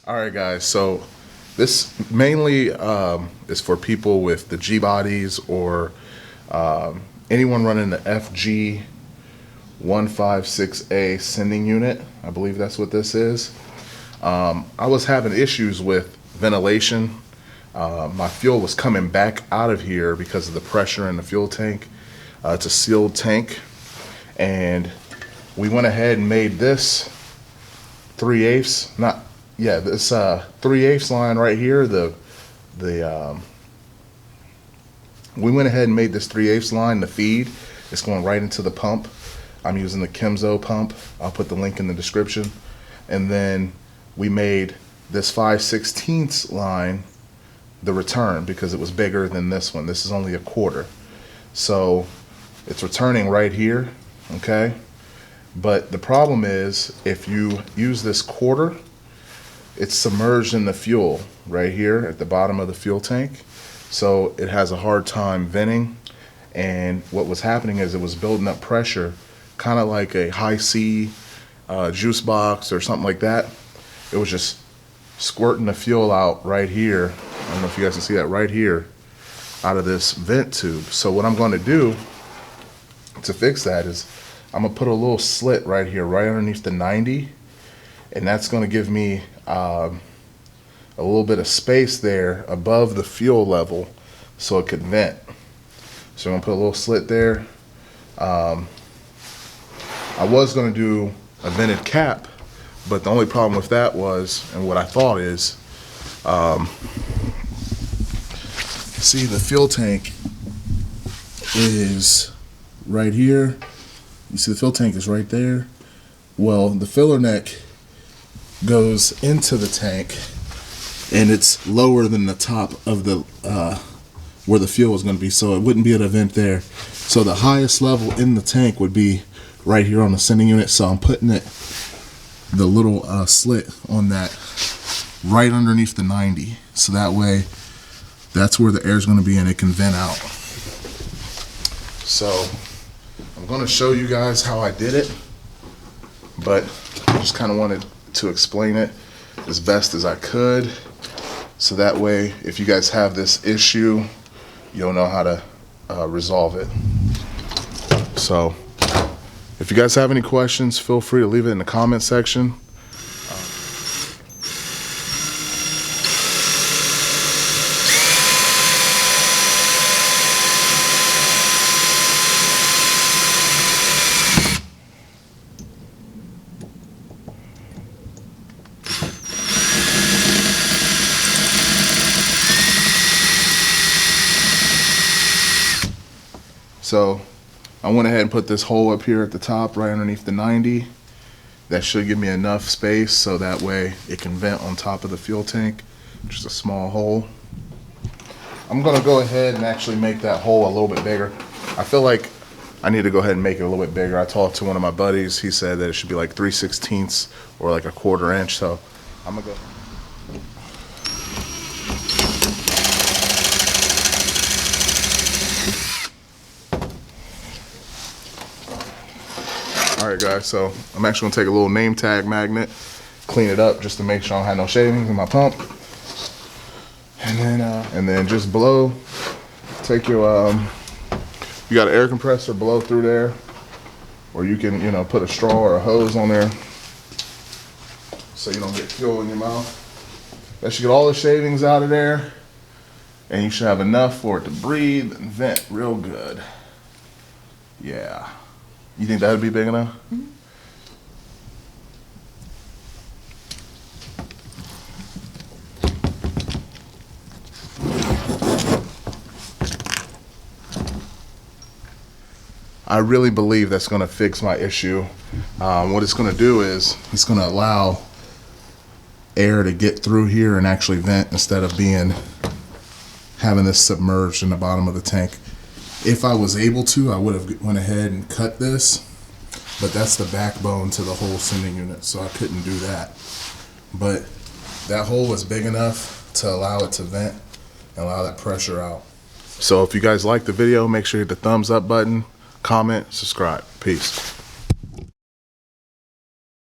All right, guys, so this mainly is for people with the G-bodies or anyone running the fg156a sending unit. I believe that's what this is. I was having issues with ventilation. My fuel was coming back out of here because of the pressure in the fuel tank. It's a sealed tank, and we went ahead and made this 3/8, this 3/8 line right here. We went ahead and made this 3/8 line the feed. It's going right into the pump. I'm using the Chemzo pump. I'll put the link in the description. And then we made this 5/16 line the return because it was bigger than this one. This is only a quarter, so it's returning right here, okay? But the problem is, if you use this quarter, it's submerged in the fuel right here at the bottom of the fuel tank, so it has a hard time venting. And what was happening is it was building up pressure, kind of like a high C juice box or something like that. It was just squirting the fuel out right here. I don't know if you guys can see that right here, out of this vent tube. So what I'm going to do to fix that is I'm gonna put a little slit right here, right underneath the 90, and that's gonna give me a little bit of space there above the fuel level so it could vent. So I'm gonna put a little slit there. I was gonna do a vented cap, but the only problem with that was, and what I thought is, see, the fuel tank is right here. You see the fuel tank is right there. Well, the filler neck goes into the tank, and it's lower than the top of the where the fuel is going to be, so it wouldn't be at a vent there. So the highest level in the tank would be right here on the sending unit. So I'm putting the little slit on that right underneath the 90, so that way that's where the air is going to be and it can vent out. So I'm going to show you guys how I did it, but I just kind of wanted to explain it as best as I could, so that way if you guys have this issue, you'll know how to resolve it. So if you guys have any questions, feel free to leave it in the comment section. So I went ahead and put this hole up here at the top, right underneath the 90. That should give me enough space so that way it can vent on top of the fuel tank. Just a small hole. I'm gonna go ahead and actually make that hole a little bit bigger. I feel like I need to go ahead and make it a little bit bigger. I talked to one of my buddies. He said that it should be like 3/16 or like a 1/4 inch. So I'm gonna go. Alright guys, so I'm actually going to take a little name tag magnet, clean it up just to make sure I don't have no shavings in my pump, and then just blow. Take your you got an air compressor, blow through there, or you can, you know, put a straw or a hose on there so you don't get fuel in your mouth. That should get all the shavings out of there, and you should have enough for it to breathe and vent real good. Yeah. You think that would be big enough? Mm-hmm. I really believe that's going to fix my issue. What it's going to do is it's going to allow air to get through here and actually vent instead of having this submerged in the bottom of the tank. If I was able to, I would have went ahead and cut this, but that's the backbone to the whole sending unit, so I couldn't do that. But that hole was big enough to allow it to vent and allow that pressure out. So if you guys like the video, make sure you hit the thumbs up button, comment, subscribe. Peace.